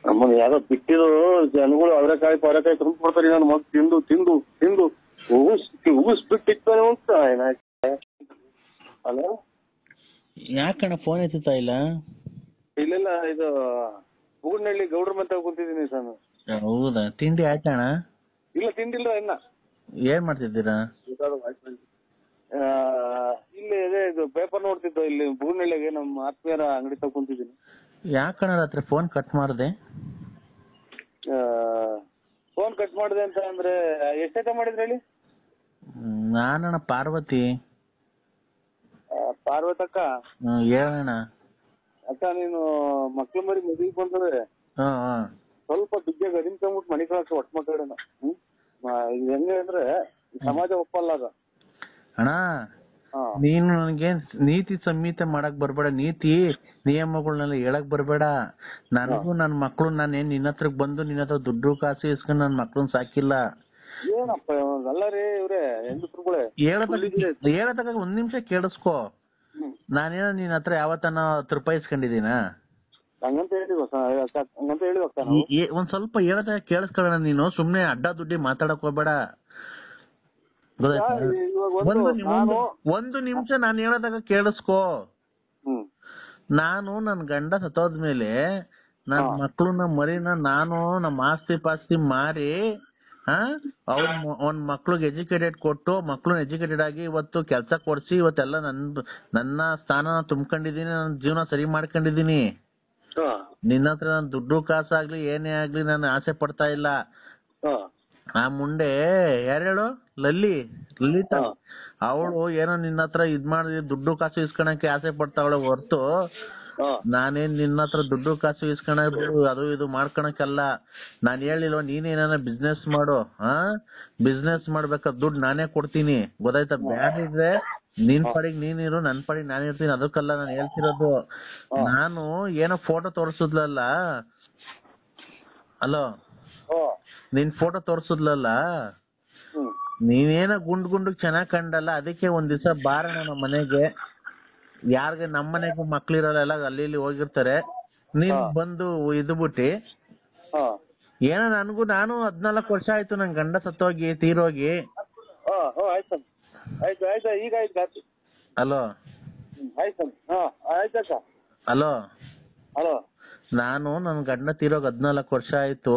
ನಮ್ಮನ್ನ ಯಾರೋ ಬಿಟ್ಟಿದ್ರು ಜನಗಳು ಅವರೆಕಾಯಿ ಪವರೆಕಾಯಿ ತುಂಬ ಕೊಡ್ತಾರೆ. ನನ್ನ ಮಗ ತಿಂದು ತಿಂದು ತಿಂದು ಉಗಿಸ್ ಬಿಟ್ಟಿರ್ತಾನೆ ಅಂತ. ಹಲೋ, ಯಾಕಣ್ಣ ಫೋನ್ ಎತ್ತುತ್ತಾ ಇಲ್ಲ? ಇಲ್ಲ, ಇದು ಬೂಡ್ನಳ್ಳಿ ಗೌಡ್ರ ಮತ್ತೆ ಕೂತಿದ್ದೀನಿ ಸರ್. ಹೌದಾ? ತಿಂಡಿ ಆಯ್ತಣ್ಣ? ಇಲ್ಲ, ತಿಂಡಿಲ್ಲ ಇನ್ನ. ಏನ್ ಮಾಡ್ತಿದ್ದೀರಾ? ಇಲ್ಲಿ ಇದು ಪೇಪರ್ ನೋಡ್ತಿದ್ದೋ ಇಲ್ಲಿ ಬೂಡ್ನಳ್ಳಿಗೆ ನಮ್ಮ ಆತ್ಮೀಯರ ಅಂಗಡಿ ತಗ ಕುಂತಿದ್ದೀನಿ. ಯಾಕಣ್ಣ ರಾತ್ರಿ ಫೋನ್ ಕಟ್ ಮಾಡಿದೆ? ಫೋನ್ ಕಟ್ ಮಾಡಿದೆ ಅಂತ ಅಂದ್ರೆ ಎಷ್ಟೈತೆ ಮಾಡಿದ್ರಿ ಹೇಳಿ? ನಾನಣ್ಣ ಪಾರ್ವತಿ. ಪಾರ್ವತಕ್ಕ? ಹೇಳಣ್ಣ. ಅಕ್ಕ, ನೀನು ಮಕ್ಳು ಮರಿ ಮದುವೆ ಬಂದ್ರೆ ಸ್ವಲ್ಪ ಬಿಗ್ಗೆಗೆ ಅರಿನ್ ತಂದ್ಬಿಟ್ಟು ಮನೆ ಕಳ್ಸ ಒಟ್ಟು ಮಾತಾಡೋಣ. ಹೆಂಗೆ ಅಂದ್ರೆ ಸಮಾಜ ಒಪ್ಪಲ್ಲ ಅದ ಅಣ್ಣ. ನೀನು ನನಗೆ ನೀತಿ ಸಂಹಿತೆ ಮಾಡಕ್ ಬರ್ಬೇಡ, ನೀತಿ ನಿಯಮಗಳನ್ನೆಲ್ಲ ಹೇಳಕ್ ಬರ್ಬೇಡ. ನನಗೂ ನನ್ ಮಕ್ಳು ನಾನೇನ್ ನಿನ್ನ ಹತ್ರಕ್ ಬಂದು ನಿನ್ನ ಹತ್ರ ದುಡ್ಡು ಕಾಸು ಇಸ್ಕೊಂಡು ನನ್ ಮಕ್ಳನ್ ಸಾಕಿಲ್ಲ. ಏನಪ್ಪ ಅಲ್ಲ ರೀ ಇವ್ರೆ ಹೆಂಗಸ್ರುಗಳೇ, ಹೇಳತಕ್ಕ 1 ನಿಮಿಷ ಕೇಳಿಸ್ಕೊ. ನಾನೇನೋ ನಿನ್ನ ಹತ್ರ ಯಾವತ್ತನ 10 ರೂಪಾಯಿ ಇಸ್ಕೊಂಡಿದೀನ? ಹಂಗಂತ ಹೇಳಿ ಒಂದ್ ಸ್ವಲ್ಪ ಹೇಳದ ಕೇಳಿಸ್ಕೊಳ್ಳೋಣ. ನೀನು ಸುಮ್ನೆ ಅಡ್ಡ ದುಡ್ಡಿ ಮಾತಾಡಕ್ ಹೋಗ್ಬೇಡ. ಒಂದು ನಿಮಿಷ ನಾನು ಹೇಳೋದಾಗ ಕೇಳಿಸ್ಕೊ. ನಾನು ನನ್ ಗಂಡ ಸತ್ತೋದ್ಮೇಲೆ ನನ್ ಮಕ್ಳನ್ನ ಮರಿನ ನಾನು ನಮ್ಮ ಆಸ್ತಿ ಪಾಸ್ತಿ ಮಾರಿ ಅವ್ನ ಮಕ್ಳಿಗೆ ಎಜುಕೇಟೆಡ್ ಕೊಟ್ಟು ಮಕ್ಳನ್ನ ಎಜುಕೇಟೆಡ್ ಆಗಿ ಇವತ್ತು ಕೆಲ್ಸ ಕೊಡ್ಸಿ ಇವತ್ತೆಲ್ಲ ನನ್ನ ಸ್ಥಾನ ತುಂಬ್ಕೊಂಡಿದೀನಿ, ನನ್ನ ಜೀವನ ಸರಿ ಮಾಡ್ಕೊಂಡಿದೀನಿ. ನಿನ್ನ ಹತ್ರ ನಾನು ದುಡ್ಡು ಕಾಸಾಗ್ಲಿ ಏನೇ ಆಗ್ಲಿ ನಾನು ಆಸೆ ಪಡ್ತಾ ಇಲ್ಲ. ಆ ಮುಂಡೆ ಯಾರು ಹೇಳು, ಲಲಿತಾ, ಅವಳು ಏನೋ ನಿನ್ನ ಹತ್ರ ಇದ್ ಮಾಡಿ ದುಡ್ಡು ಕಾಸು ಇಸ್ಕೊಳಕ್ಕೆ ಆಸೆ ಪಡ್ತಾವಳೆ ಹೊರ್ತು ನಾನೇನ್ ನಿನ್ನ ಹತ್ರ ದುಡ್ಡು ಕಾಸು ಇಸ್ಕೊಳೋದು ಅದು ಇದು ಮಾಡ್ಕೊಳಕ್ಕಲ್ಲ. ನಾನ್ ಹೇಳಿಲ್ವ ನೀನೇನ ಬಿಸ್ನೆಸ್ ಮಾಡು, ಬಿಸ್ನೆಸ್ ಮಾಡ್ಬೇಕಾದ್ರೆ ದುಡ್ಡು ನಾನೇ ಕೊಡ್ತೀನಿ ಗೊತ್ತಾಯ್ತಾ. ಬ್ಯಾಡಿದ್ರೆ ನಿನ್ ಪಾಡಿಗೆ ನೀನಿರು, ನನ್ ಪಾಡಿಗೆ ನಾನು ಇರ್ತೀನಿ, ಅದಕ್ಕಲ್ಲ ನಾನು ಹೇಳ್ತಿರೋದು. ನಾನು ಏನೋ ಫೋಟೋ ತೋರಿಸಿದ್ಲಲ್ಲ, ಹಲೋ, ನಿನ್ ಫೋಟೋ ತೋರಿಸಿದ್ಲಲ್ಲ, ನೀನೇನೋ ಗುಂಡ್ ಚೆನ್ನಾಗ್ ಕಂಡಲ್ಲ, ಅದಕ್ಕೆ ಒಂದ್ ದಿವಸ ಬಾರಣ ನಮ್ಮ ಮನೆಗೆ. ಯಾರಿಗೆ ನಮ್ಮ ಮನೆಗೂ ಮಕ್ಳಿರಲ್ಲ, ಎಲ್ಲ ಅಲ್ಲಿ ಇಲ್ಲಿ ಹೋಗಿರ್ತಾರೆ, ನೀನ್ ಬಂದು ಇದು ಬಿಟ್ಟಿ ಏನೋ ನಾನು 14 ವರ್ಷ ಆಯ್ತು ನನ್ ಗಂಡ ಸತ್ತೋಗಿ ತೀರೋಗಿ. ಹಲೋ ಹಲೋ, ನಾನು ನನ್ ಗಂಡ ತೀರೋಗ್ 14 ವರ್ಷ ಆಯ್ತು.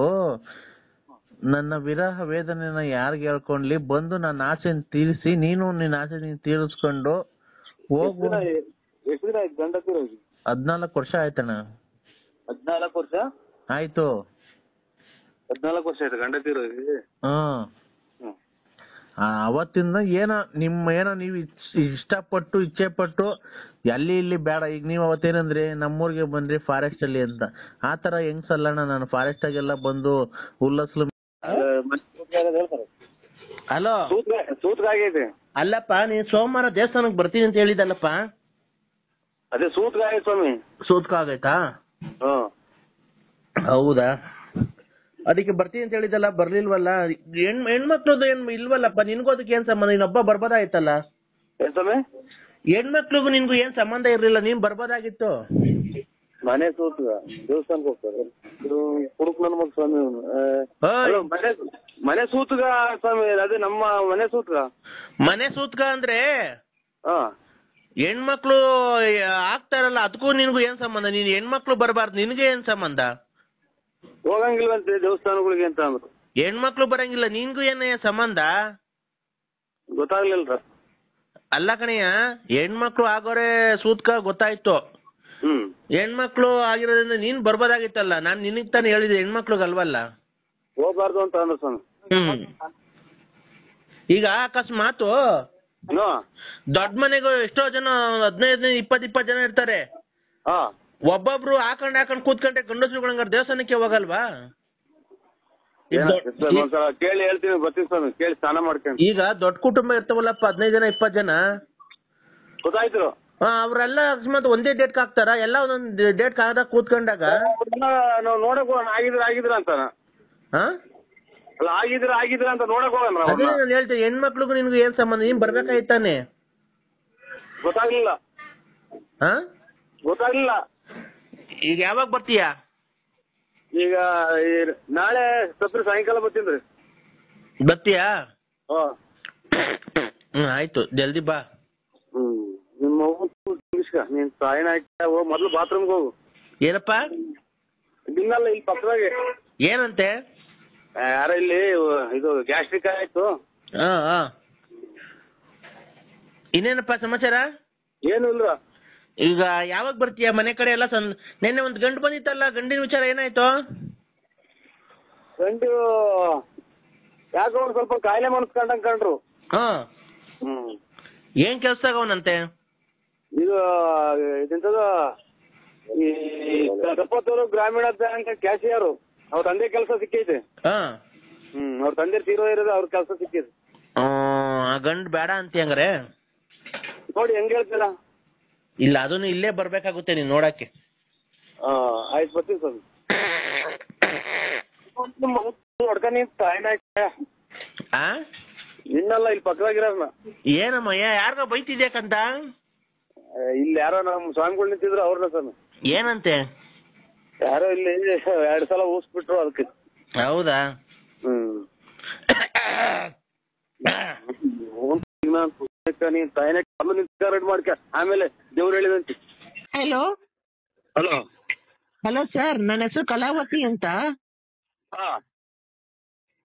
ನನ್ನ ವಿರಹ ವೇದನೆನ ಯಾರ್ಗೆ ಹೇಳ್ಕೊಂಡ್ಲಿ, ಬಂದು ನನ್ನ ಆಸೆನ ತೀರಿಸಿ, ನೀನು ನಿನ್ನ ಆಸೆ ನೀನ್ ತೀರಿಸ್ಕೊಂಡು ಹೋಗು. 14 ವರ್ಷ ಆಯ್ತಣ್ಣ. 14 ವರ್ಷ ಆಯ್ತು. 14 ವರ್ಷ ಆಯ್ತು ಗಂಡ ತೀರೋಗಿ. ಅವತ್ತಿಂದ ಏನೋ ನೀವು ಇಷ್ಟಪಟ್ಟು ಇಚ್ಛೆ ಪಟ್ಟು ಅಲ್ಲಿ ಇಲ್ಲಿ ಬೇಡ. ಈಗ ನೀವು ಅವತ್ತೇನಂದ್ರೆ ನಮ್ಮೂರ್ಗೆ ಬಂದ್ರಿ ಫಾರೆಸ್ಟ್ ಅಲ್ಲಿ ಅಂತ, ಆತರ ಹೆಂಗ್ಸಲ್ಲಣ್ಣ. ನಾನು ಫಾರೆಸ್ಟ್ ಆಗೆಲ್ಲ ಬಂದು ಹುಲ್ಲಸ್ಲು. ಹಲೋ, ಸೂತ್ಗಾಗೈತೆ. ಅಲ್ಲಪ್ಪ, ನೀನ್ ಸೋಮವಾರ ದೇವಸ್ಥಾನಕ್ಕೆ ಬರ್ತೀನಿ ಅಂತ ಹೇಳಿದಲ್ಲಪ್ಪ. ಅದೇ ಸೂತ್ಗಾಗೈತೆ ಸ್ವಾಮಿ. ಸೂತ್ಕ ಆಗೈತಾ? ಹೌದಾ, ಅದಕ್ಕೆ ಬರ್ತೀನಿ ಅಂತ ಹೇಳಿದಲ್ಲ, ಬರ್ಲಿಲ್ವಲ್ಲ. ಹೆಣ್ಮಕ್ಳದ್ದು ಏನ್ ಇಲ್ವಲ್ಲಪ್ಪ, ನಿನ್ಗೂ ಅದಕ್ಕೆ ಏನ್ ಸಂಬಂಧ? ನೀನೊಬ್ಬ ಬರ್ಬೋದಾಯ್ತಲ್ಲ. ಹೆಣ್ಮಕ್ಳಿಗೂ ನಿನ್ಗೂ ಏನ್ ಸಂಬಂಧ ಇರ್ಲಿಲ್ಲ, ನೀನ್ ಬರ್ಬೋದಾಗಿತ್ತು. ಮನೆ ಸೂತ್ಗ ದೇವಸ್ಥಾನಕ್ಕೆ ಹೋಗ್ತಾರೆ ಕುಡುಕ್ ನನ್ ಮಗ ಸ್ವಾಮಿ. ಮನೆ ಸೂತ್ಗ ಸ್ವಾಮಿ, ಅದೇ ನಮ್ಮ ಮನೆ ಸೂತ್ಗ. ಮನೆ ಸೂತ್ಕ ಅಂದ್ರೆ ಹೆಣ್ಮಕ್ಳು ಆಗ್ತಾರಲ್ಲ, ಅದಕ್ಕೂ ನಿನ್ಗೂ ಏನ್ ಸಂಬಂಧ? ನೀನ್ ಹೆಣ್ಮಕ್ಳು ಬರಬಾರ್ದು, ನಿನ್ಗೆ ಏನ್ ಸಂಬಂಧ? ಹೋಗಂಗಿಲ್ವಂತೆ ದೇವಸ್ಥಾನಗಳಿಗೆ ಅಂತ ಅಂದ್ರು. ಹೆಣ್ಮಕ್ಳು ಬರಂಗಿಲ್ಲ, ನಿನ್ಗೂ ಏನ್ ಸಂಬಂಧ? ಗೊತ್ತಾಗ್ಲಿಲ್ರ. ಅಲ್ಲ ಕಣಯ್ಯ, ಹೆಣ್ಮಕ್ಳು ಆಗೋರೆ ಸೂತ್ಕ ಗೊತ್ತಾಯ್ತು. ಹೆಣ್ಮಕ್ಳು ಆಗಿರೋದ್ರಿಂದ ನೀನ್ ಬರ್ಬೋದಾಗಿತ್ತಲ್ಲ. ನಾನ್ ನಿನಗ್ ತಾನೇ ಹೇಳಿದೆ, ಹೆಣ್ಮಕ್ಳಿಗಲ್ವಲ್ಲ. ಹೋಗ್ಬಾರ್ದು ಅಂತ ಅಂದ್ರು ಸ್ವಾಮಿ. ಈಗ ಅಕಸ್ಮಾತ್ ದೊಡ್ಡ ಮನೆಗೂ ಎಷ್ಟೋ ಜನ 15-20 ಜನ ಇರ್ತಾರೆ. ಒಬ್ಬೊಬ್ರು ಹಾಕೊಂಡ್ ಕೂತ್ಕೊಂಡ್ರೆ ಗಂಡಸ್ರುಗಳಂಗಾರ ದೇವಸ್ಥಾನಕ್ಕೆ ಹೋಗಲ್ವಾ? ಕೇಳಿ ಹೇಳ್ತೀನಿ, ಬರ್ತೀನಿ ಸ್ವಾಮಿ, ಕೇಳಿ ಸ್ನಾನ ಮಾಡ್ಕೊಂಡು. ಈಗ ದೊಡ್ಡ ಕುಟುಂಬ ಇರ್ತಾವಲ್ಲಪ್ಪ, 15-20 ಜನ. ಗೊತ್ತಾಯ್ತು. ಅವ್ರೆಲ್ಲ ಅಕಸ್ಮಾತ್ ಒಂದೇ ಡೇಟ್ ಹಾಕ್ತಾರ, ಎಲ್ಲ ಒಂದೊಂದು ಡೇಟ್ ಹಾಕದಾಗ ಕೂತ್ಕೊಂಡಾಗ ನಾವು ನೋಡಕ್ ಹೋಗೋಣ. ಆಗಿದ್ರ ಅಂತಾನ. ಅಲ್ಲ, ಆಗಿದ್ರ ಅಂತ ನೋಡಕ್ ಹೋಗೋಣ. ಅದೇ ನಾನು ಹೇಳ್ತೀನಿ, ಹೆಣ್ಮಕ್ಳಿಗೂ ನಿನ್ಗೂ ಏನ್ ಸಂಬಂಧ? ನೀನ್ ಬರ್ಬೇಕಾಯ್ತಾನೆ. ಗೊತ್ತಾಗ್ಲಿಲ್ಲ. ಈಗ ಯಾವಾಗ ಬರ್ತೀಯಾ? ಈಗ ನಾಳೆ ಸಾಯಂಕಾಲ ಬರ್ತೀನಿ. ಬರ್ತೀಯಾ? ಆಯ್ತು, ಜಲ್ದಿ ಬಾ. ನಿಮ್ಮ ನೀನ್ ಸಾಯನ ಹೋಗ್, ಮೊದ್ಲು ಬಾತ್ರೂಮ್ಗೆ ಹೋಗು. ಏನಪ್ಪ? ದಿನಲ್ಲ ಇಲ್ಲಿ ಪಕ್ಕದಾಗೆ. ಏನಂತೆ? ಯಾರ ಇಲ್ಲಿ ಇದು ಗ್ಯಾಸ್ಟ್ರಿಕ್ ಆಯ್ತು. ಇನ್ನೇನಪ್ಪ ಸಮಾಚಾರ? ಏನು ಇಲ್ರ. ಈಗ ಯಾವಾಗ ಬರ್ತೀಯ ಮನೆ ಕಡೆ? ಎಲ್ಲ ನೆನ್ನೆ ಒಂದ್ ಗಂಡು ಬಂದಿತ್ತಲ್ಲ, ಗಂಡಿನ ವಿಚಾರ ಏನಾಯ್ತು? ಗಂಡು ಯಾಕೋ ಒಂದ್ ಸ್ವಲ್ಪ ಕಾಯಿಲೆ ಮನ್ಸ್ಕೊಂಡಂಗ್ ಕಂಡ್ರು. ಏನ್ ಕೆಲ್ಸದಾಗ ಅವನಂತೆ? ಇದು ಇದೆಂತದ ಈ ಕಪ್ಪತ್ತೂರು ಗ್ರಾಮೀಣ ಬ್ಯಾಂಕ್ ಕ್ಯಾಶಿಯರ್. ಅವ್ರ ತಂದೆ ಕೆಲಸ ಸಿಕ್ಕೈತೆ. ಅವ್ರ ತಂದೆ ತೀರೋ ಇರೋದು, ಅವ್ರ ಕೆಲಸ ಸಿಕ್ಕಿದೆ. ಗಂಡ್ ಬೇಡ ಅಂತಿ ಹಂಗಾರೆ? ನೋಡಿ ಹೆಂಗ್ ಹೇಳ್ತೀರಾ? ಇಲ್ಲ, ಅದನ್ನು ಇಲ್ಲೇ ಬರ್ಬೇಕಾಗುತ್ತೆ ನೀನ್ ನೋಡಕ್ಕೆ. ಆಯ್ತು, ಬರ್ತೀವಿ ಸ್ವಾಮಿ. ನೋಡ್ಕ ನೀನ್ ತಾಯಿನ ಇನ್ನಲ್ಲ ಇಲ್ಲಿ ಪಕ್ಕದಾಗಿರೋರ್ನ. ಏನಮ್ಮಯ್ಯ, ಯಾರಿಗ ಬೈತಿದ್ಯಾಕಂತ? ಇಲ್ಲಿ ಯಾರೋ ನಮ್ ಸ್ವಾಮಿಗಳು ನಿಂತಿದ್ರು, ಅವ್ರನ್ನ ಸ್ವಾಮಿ. ಏನಂತೆ? ಯಾರೋ ಇಲ್ಲಿ 2 ಸಲ ಊಸ್ಬಿಟ್ರು, ಅದಕ್ಕೆ. ಹೌದಾ? ನೀನ್ ತಾಯಿನ ರೆಡಿ ಮಾಡ್ಕ, ಆಮೇಲೆ ದೇವ್ರು ಹೇಳಿದಂತೆ. ಹಲೋ ಸರ್, ನನ್ನ ಹೆಸರು ಕಲಾವತಿ ಅಂತ.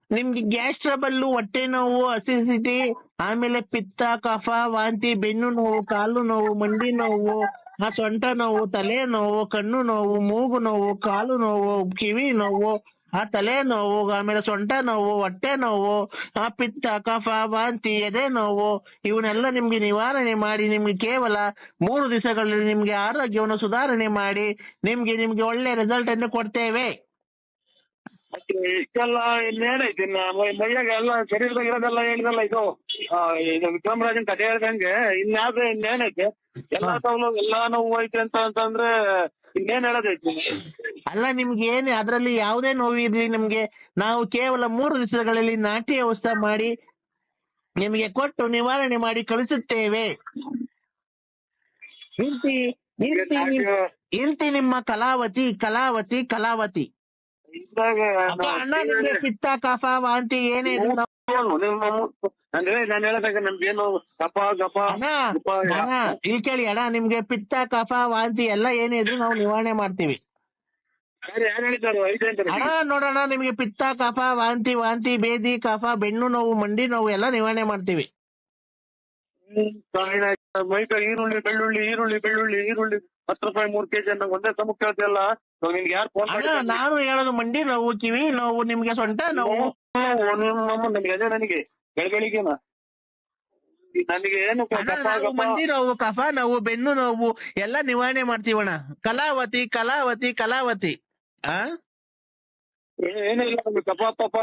ನಿಮ್ಗೆ ಗ್ಯಾಸ್ ಟ್ರಬಲ್, ಹೊಟ್ಟೆ ನೋವು, ಅಸಿಡಿಟಿ, ಆಮೇಲೆ ಪಿತ್ತ, ಕಫ, ವಾಂತಿ, ಬೆನ್ನು ನೋವು, ಕಾಲು ನೋವು, ಮಂಡಿ ನೋವು, ಆ ಸೊಂಟ ನೋವು, ತಲೆ ನೋವು, ಕಣ್ಣು ನೋವು, ಮೂಗು ನೋವು, ಕಾಲು ನೋವು, ಕಿವಿ ನೋವು, ಆ ತಲೆ ನೋವು, ಆಮೇಲೆ ಸೊಂಟ ನೋವು, ಹೊಟ್ಟೆ ನೋವು, ಆ ಪಿತ್ತ, ಕಫ, ವಾಂತಿ, ಎದೆ ನೋವು, ಇವನ್ನೆಲ್ಲ ನಿಮ್ಗೆ ನಿವಾರಣೆ ಮಾಡಿ ನಿಮ್ಗೆ ಕೇವಲ 3 ದಿವಸಗಳಲ್ಲಿ ನಿಮ್ಗೆ ಆರೋಗ್ಯವನ್ನು ಸುಧಾರಣೆ ಮಾಡಿ ನಿಮ್ಗೆ ಒಳ್ಳೆ ರಿಸಲ್ಟ್ ಅನ್ನು ಕೊಡ್ತೇವೆ. ಮತ್ತೆ ಇಷ್ಟೆಲ್ಲ ಇನ್ನೇನೈತಿ ಮೈಯಾಗ ಎಲ್ಲ ಶರೀರದಾಗ ಇರೋದೆಲ್ಲ ಹೇಳಿದಲ್ಲ ಇದು ಇದು ವಿಕ್ರಮರಾಜನ್ ಕಥೆ ಹೇಳ್ದಂಗೆ ಇನ್ಯಾವ್ದು ಇನ್ನೇನೈತೆ ಎಲ್ಲಾ ಸೌಲಭ್ಯ ಎಲ್ಲಾ ನೋವು ಐತೆ ಅಂತಂದ್ರೆ ಇನ್ನೇನ್ ಹೇಳೋದೈತಿ. ಅಲ್ಲ, ನಿಮ್ಗೆ ಏನೇ ಅದರಲ್ಲಿ ಯಾವುದೇ ನೋವು ಇರ್ಲಿ ನಿಮ್ಗೆ ನಾವು ಕೇವಲ 3 ದಿವಸಗಳಲ್ಲಿ ನಾಟಿ ಔಷಧ ಮಾಡಿ ನಿಮಗೆ ಕೊಟ್ಟು ನಿವಾರಣೆ ಮಾಡಿ ಕಳಿಸುತ್ತೇವೆ. ಇಂತಿ ನಿಮ್ಮ ಕಲಾವತಿ ಕಲಾವತಿ ಕಲಾವತಿ. ಇದ್ದಾಗ ಅಣ್ಣ, ನಿಮ್ಗೆ ಪಿತ್ತ, ಕಫ, ವಾಂತಿ ಏನೇ ಇದ್ರು ನಾನು ಹೇಳದಾಗ ನಮ್ಗೇನು ಕಪ ಗಪ ಅಣ್ಣ ಇಲ್ಲಿ ಕೇಳಿ ಅಣ್ಣ, ನಿಮ್ಗೆ ಪಿತ್ತ, ಕಫ, ವಾಂತಿ ಎಲ್ಲ ಏನೇ ಇದ್ರು ನಾವು ನಿವಾರಣೆ ಮಾಡ್ತೀವಿ. ಅಣ್ಣ ನೋಡೋಣ, ನಿಮ್ಗೆ ಪಿತ್ತ, ಕಫ, ವಾಂತಿ ಬೇದಿ, ಕಫ, ಬೆನ್ನು ನೋವು, ಮಂಡಿ ನೋವು ಎಲ್ಲ ನಿವಾರಣೆ ಮಾಡ್ತೀವಿ. ಮೈಕ ಈರುಳ್ಳಿ ಬೆಳ್ಳುಳ್ಳಿ 10 ರೂಪಾಯಿ 3 kg ಅಂತ ಒಂದೇ ಸಮಕ್ಕೆ ಹೇಳ್ತಿಯಲ್ಲ, ನಿನ್ಗೆ ಯಾರು ಫೋನ್ ಮಾಡಿ? ನಾನು ಹೇಳೋದು ಮಂಡಿ ನೋವು, ಕಿವಿ ನೋವು, ನಿಮ್ಗೆ ಸೊಂಟ ನೋವು. ನನಗೆ ಅದೇ ನನಗೆ ಬೆಳಗಳಿಗೆನ ನನಗೆ ಏನು ಮಂಡಿ ನೋವು, ಕಫ ನೋವು, ಬೆನ್ನು ನೋವು ಎಲ್ಲ ನಿವಾರಣೆ ಮಾಡ್ತೀವಣ್ಣ. ಕಲಾವತಿ ಕಲಾವತಿ ಕಲಾವತಿ. ಏನಿಲ್ಲ ನಮ್ಗೆ ಕಪ ಪಪ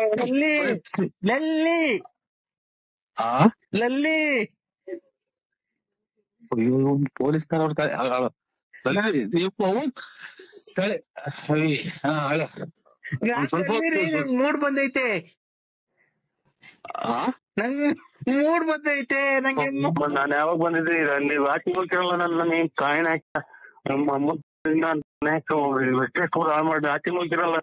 ಲಲ್ಲಿ ಪೊಲೀಸ್ ಮೂಡ್ ಬಂದೈತೆ, ನಂಗೆ ಮೂಡ್ ಬಂದೈತೆ. ನಂಗೆ ನಾನು ಯಾವಾಗ ಬಂದಿದ್ದೆ ಅಲ್ಲಿ ವಾಕಿಂಗ್ ಹೋಗ್ತಿರಲ್ಲ ನನ್ನ ನೀನ್ ಕಾಯಿನ ನಮ್ಮ ಅಮ್ಮ ಮಾಡಿ ವಾಕಿಂಗ್ ಹೋಗ್ತಿರಲ್ಲ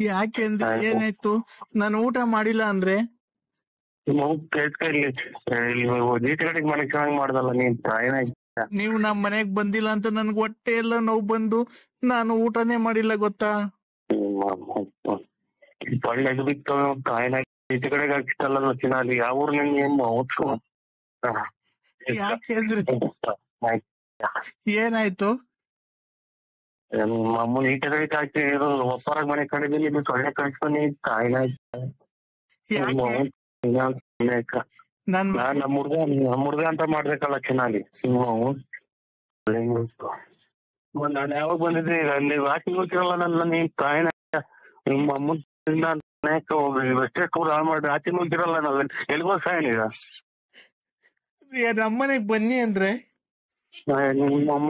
ಯಾಕೆಂದ್ರೆ ಏನಾಯ್ತು? ನಾನು ಊಟ ಮಾಡಿಲ್ಲ ಅಂದ್ರೆ ಮಾಡ್ದಲ್ಲ ನೀನ್ ತಾಯಿನ. ನೀವು ನಮ್ ಮನೆಗ್ ಬಂದಿಲ್ಲ ಅಂತ ನನ್ಗೆ ಹೊಟ್ಟೆ ಎಲ್ಲ ನೋವು ಬಂದು ನಾನು ಊಟನೇ ಮಾಡಿಲ್ಲ, ಗೊತ್ತಾ? ಒಳ್ಳೆದು ಬಿತ್ತು ಕಾಯಿನ ಈಚೆ ಕಡೆಗೆ ಹಾಕಿತ್ತಲ್ಲ ಚಿನಾಲಿ ಯಾವ ಊರ್ ನಿಮ್ಗೆ ಯಾಕೆಂದ್ರೆ ಏನಾಯ್ತು? ಅಮ್ಮನ ಈಚೆ ಕಡೆಗೆ ಹಾಕಿ ಹೊಸರಾಗ ಮನೆ ಕಡೆದಲ್ಲಿ ಸೊಳ್ಳೆ ಕಳ್ಸ್ಕೊಂಡು ಕಾಯಿನ ನನ್ ನಮ್ಮ ಹುಡ್ಗ ಅಂತ ಮಾಡ್ಬೇಕಲ್ಲ ಚಿನಾಲಿ. ನಾನು ಯಾವಾಗ ಬಂದಿದ್ದೆ ಅಲ್ಲಿ ವಾಕಿಂಗ್ ಹೋಗ್ತಿರಲ್ಲ ನನ್ನ ನೀನ್ ಕಾಯಿನ ನಿಮ್ಮ ಅಮ್ಮನ ಅಷ್ಟೇ ಕೂಡ ಮಾಡಿ ಆಚೆ ಹೋಗ್ತಿರಲ್ಲ ನಾವ್ ಎಲ್ಗೋ ಸಾಯನೀಗ ನಮ್ಮನೆಗ್ ಬನ್ನಿ ಅಂದ್ರೆ ನಿಮ್ಮ ಅಮ್ಮ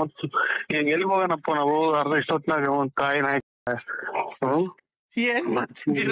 ಈಗ ಎಲ್ಲಿ ಹೋಗೋಣಪ್ಪ ನಾವು ಅರ್ಧ ಇಷ್ಟೊತ್ನಾಗ ಒಂದ್ ಕಾಯಿನ ಏನ್ ಮಾಡ್ತಿದ್ದೀರ?